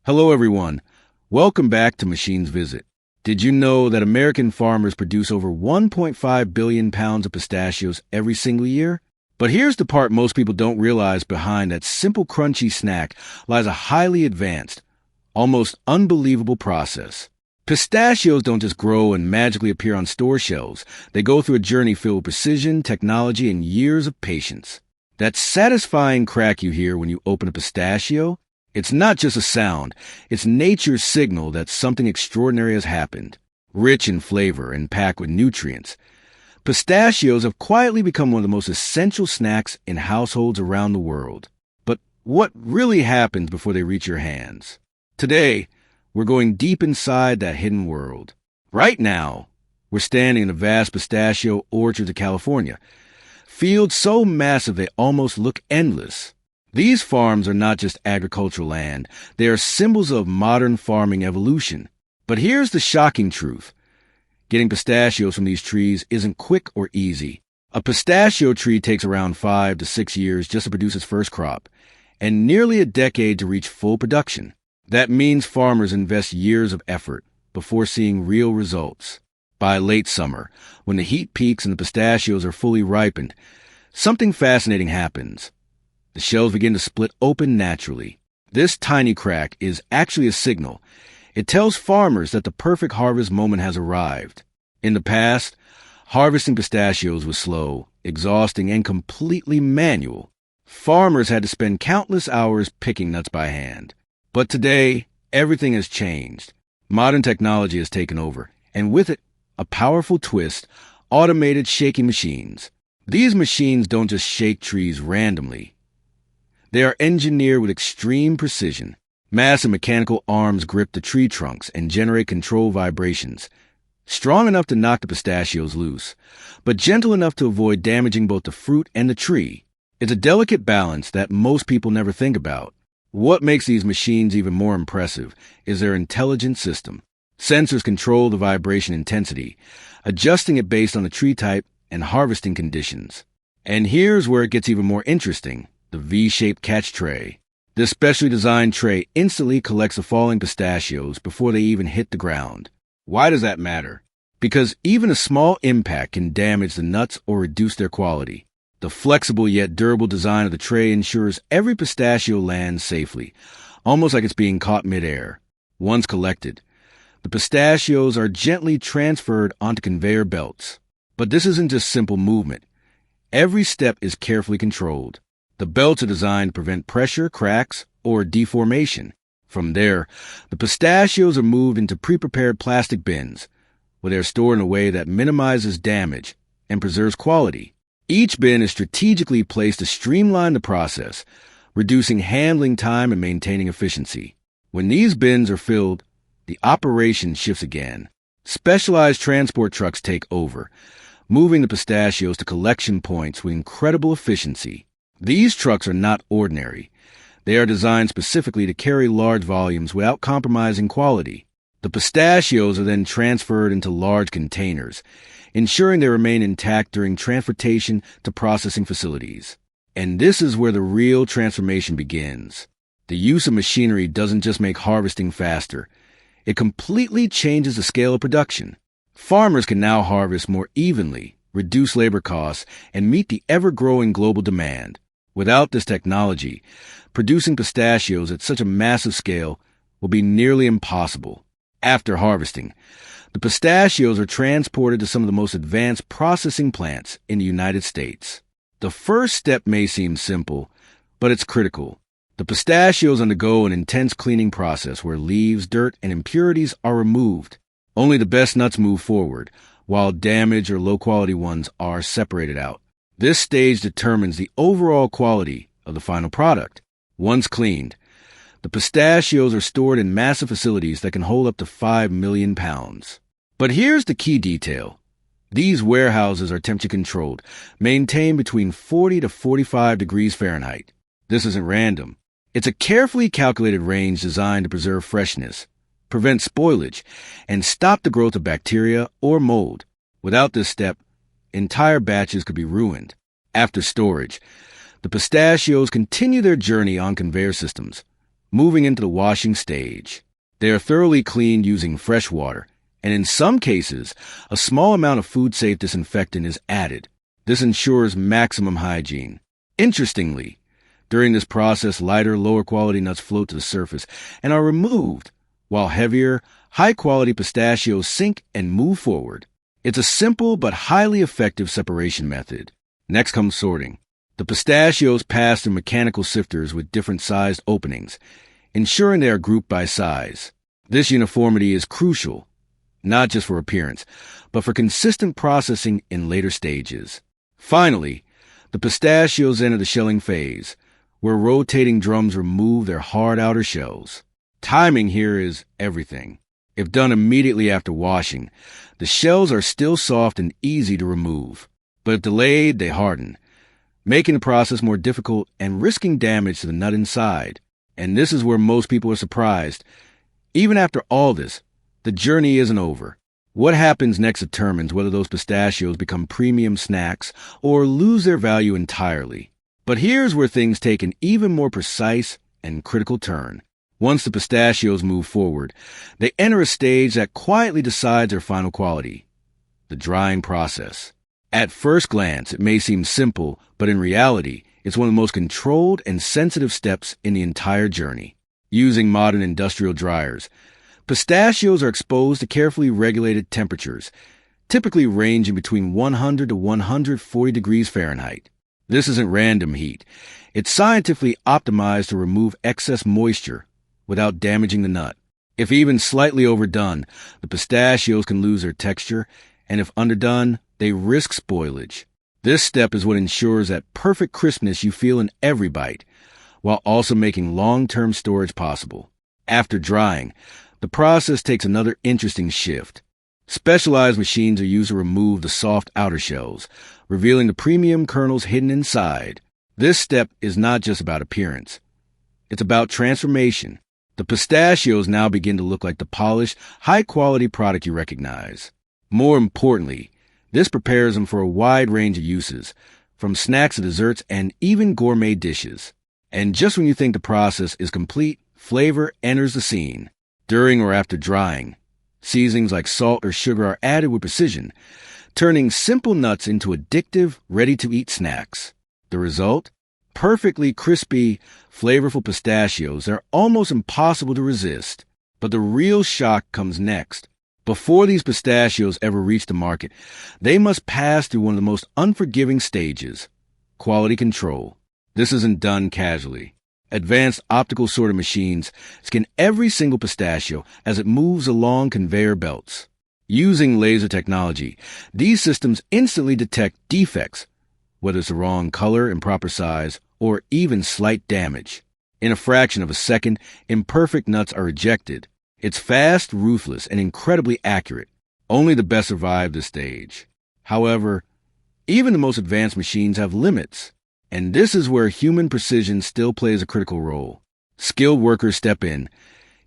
Hello, everyone. Welcome back to Machines Visit. Did you know that American farmers produce over 1.5 billion pounds of pistachios every single year? But here's the part most people don't realize: behind that simple crunchy snack lies a highly advanced, almost unbelievable process. Pistachios don't just grow and magically appear on store shelves. They go through a journey filled with precision, technology, and years of patience. That satisfying crack you hear when you open a pistachio, it's not just a sound, it's nature's signal that something extraordinary has happened. Rich in flavor and packed with nutrients, pistachios have quietly become one of the most essential snacks in households around the world. But what really happens before they reach your hands? Today, we're going deep inside that hidden world. Right now, we're standing in the vast pistachio orchards of California, fields so massive they almost look endless. These farms are not just agricultural land, they are symbols of modern farming evolution. But here's the shocking truth. Getting pistachios from these trees isn't quick or easy. A pistachio tree takes around 5 to 6 years just to produce its first crop, and nearly a decade to reach full production. That means farmers invest years of effort before seeing real results. By late summer, when the heat peaks and the pistachios are fully ripened, something fascinating happens. The shells begin to split open naturally. This tiny crack is actually a signal. It tells farmers that the perfect harvest moment has arrived. In the past, harvesting pistachios was slow, exhausting, and completely manual. Farmers had to spend countless hours picking nuts by hand. But today, everything has changed. Modern technology has taken over, and with it, a powerful twist: automated shaking machines. These machines don't just shake trees randomly. They are engineered with extreme precision. Massive mechanical arms grip the tree trunks and generate controlled vibrations, strong enough to knock the pistachios loose, but gentle enough to avoid damaging both the fruit and the tree. It's a delicate balance that most people never think about. What makes these machines even more impressive is their intelligent system. Sensors control the vibration intensity, adjusting it based on the tree type and harvesting conditions. And here's where it gets even more interesting: the V-shaped catch tray. This specially designed tray instantly collects the falling pistachios before they even hit the ground. Why does that matter? Because even a small impact can damage the nuts or reduce their quality. The flexible yet durable design of the tray ensures every pistachio lands safely, almost like it's being caught midair. Once collected, the pistachios are gently transferred onto conveyor belts. But this isn't just simple movement. Every step is carefully controlled. The belts are designed to prevent pressure, cracks, or deformation. From there, the pistachios are moved into pre-prepared plastic bins, where they are stored in a way that minimizes damage and preserves quality. Each bin is strategically placed to streamline the process, reducing handling time and maintaining efficiency. When these bins are filled, the operation shifts again. Specialized transport trucks take over, moving the pistachios to collection points with incredible efficiency. These trucks are not ordinary. They are designed specifically to carry large volumes without compromising quality. The pistachios are then transferred into large containers, ensuring they remain intact during transportation to processing facilities. And this is where the real transformation begins. The use of machinery doesn't just make harvesting faster. It completely changes the scale of production. Farmers can now harvest more evenly, reduce labor costs, and meet the ever-growing global demand. Without this technology, producing pistachios at such a massive scale will be nearly impossible. After harvesting, the pistachios are transported to some of the most advanced processing plants in the United States. The first step may seem simple, but it's critical. The pistachios undergo an intense cleaning process where leaves, dirt, and impurities are removed. Only the best nuts move forward, while damaged or low-quality ones are separated out. This stage determines the overall quality of the final product. Once cleaned, the pistachios are stored in massive facilities that can hold up to 5 million pounds. But here's the key detail. These warehouses are temperature-controlled, maintained between 40 to 45 degrees Fahrenheit. This isn't random. It's a carefully calculated range designed to preserve freshness, prevent spoilage, and stop the growth of bacteria or mold. Without this step, entire batches could be ruined. After storage, the pistachios continue their journey on conveyor systems, Moving into the washing stage. They are thoroughly cleaned using fresh water, and in some cases, a small amount of food-safe disinfectant is added. This ensures maximum hygiene. Interestingly, during this process, lighter, lower-quality nuts float to the surface and are removed, while heavier, high-quality pistachios sink and move forward. It's a simple but highly effective separation method. Next comes sorting. The pistachios pass through mechanical sifters with different sized openings, ensuring they are grouped by size. This uniformity is crucial, not just for appearance, but for consistent processing in later stages. Finally, the pistachios enter the shelling phase, where rotating drums remove their hard outer shells. Timing here is everything. If done immediately after washing, the shells are still soft and easy to remove, but if delayed, they harden, making the process more difficult and risking damage to the nut inside. And this is where most people are surprised. Even after all this, the journey isn't over. What happens next determines whether those pistachios become premium snacks or lose their value entirely. But here's where things take an even more precise and critical turn. Once the pistachios move forward, they enter a stage that quietly decides their final quality: the drying process. At first glance, it may seem simple, but in reality, it's one of the most controlled and sensitive steps in the entire journey. Using modern industrial dryers, pistachios are exposed to carefully regulated temperatures, typically ranging between 100 to 140 degrees Fahrenheit. This isn't random heat. It's scientifically optimized to remove excess moisture without damaging the nut. If even slightly overdone, the pistachios can lose their texture, and if underdone, they risk spoilage. This step is what ensures that perfect crispness you feel in every bite, while also making long-term storage possible. After drying, the process takes another interesting shift. Specialized machines are used to remove the soft outer shells, revealing the premium kernels hidden inside. This step is not just about appearance. It's about transformation. The pistachios now begin to look like the polished, high-quality product you recognize. More importantly, this prepares them for a wide range of uses, from snacks to desserts and even gourmet dishes. And just when you think the process is complete, flavor enters the scene. During or after drying, seasonings like salt or sugar are added with precision, turning simple nuts into addictive, ready-to-eat snacks. The result? Perfectly crispy, flavorful pistachios that are almost impossible to resist. But the real shock comes next. Before these pistachios ever reach the market, they must pass through one of the most unforgiving stages: quality control. This isn't done casually. Advanced optical sorter machines scan every single pistachio as it moves along conveyor belts. Using laser technology, these systems instantly detect defects, whether it's the wrong color, improper size, or even slight damage. In a fraction of a second, imperfect nuts are rejected. It's fast, ruthless, and incredibly accurate. Only the best survive this stage. However, even the most advanced machines have limits. And this is where human precision still plays a critical role. Skilled workers step in,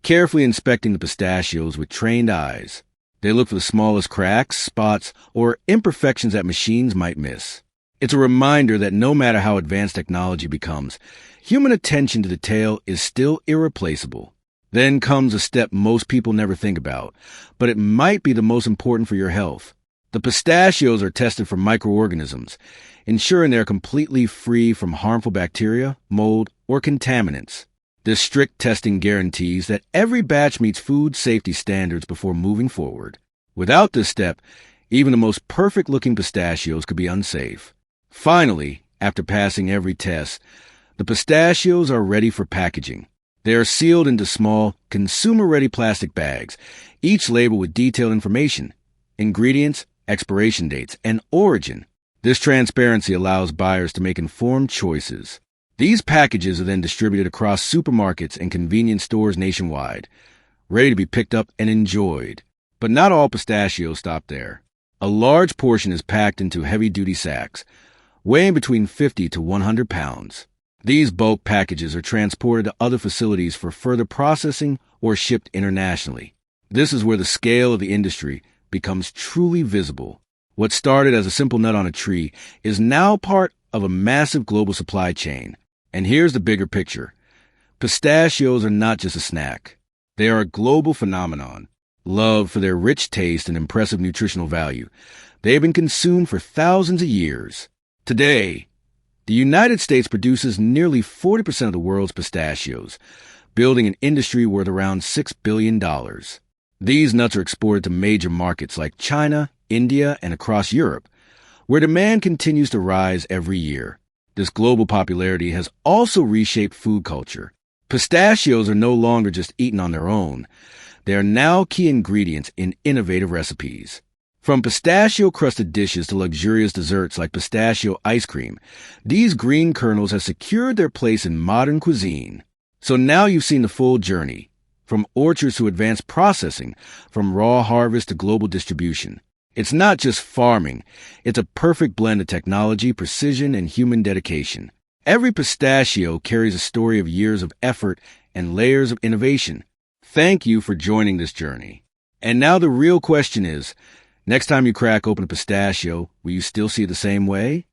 carefully inspecting the pistachios with trained eyes. They look for the smallest cracks, spots, or imperfections that machines might miss. It's a reminder that no matter how advanced technology becomes, human attention to detail is still irreplaceable. Then comes a step most people never think about, but it might be the most important for your health. The pistachios are tested for microorganisms, ensuring they're completely free from harmful bacteria, mold, or contaminants. This strict testing guarantees that every batch meets food safety standards before moving forward. Without this step, even the most perfect-looking pistachios could be unsafe. Finally, after passing every test, the pistachios are ready for packaging. They are sealed into small, consumer-ready plastic bags, each labeled with detailed information: ingredients, expiration dates, and origin. This transparency allows buyers to make informed choices. These packages are then distributed across supermarkets and convenience stores nationwide, ready to be picked up and enjoyed. But not all pistachios stop there. A large portion is packed into heavy-duty sacks, weighing between 50 to 100 pounds. These bulk packages are transported to other facilities for further processing or shipped internationally. This is where the scale of the industry becomes truly visible. What started as a simple nut on a tree is now part of a massive global supply chain. And here's the bigger picture. Pistachios are not just a snack. They are a global phenomenon, loved for their rich taste and impressive nutritional value. They have been consumed for thousands of years. Today, the United States produces nearly 40% of the world's pistachios, building an industry worth around $6 billion. These nuts are exported to major markets like China, India, and across Europe, where demand continues to rise every year. This global popularity has also reshaped food culture. Pistachios are no longer just eaten on their own. They are now key ingredients in innovative recipes. From pistachio-crusted dishes to luxurious desserts like pistachio ice cream, these green kernels have secured their place in modern cuisine. So now you've seen the full journey, from orchards to advanced processing, from raw harvest to global distribution. It's not just farming, it's a perfect blend of technology, precision, and human dedication. Every pistachio carries a story of years of effort and layers of innovation. Thank you for joining this journey. And now the real question is, next time you crack open a pistachio, will you still see it the same way?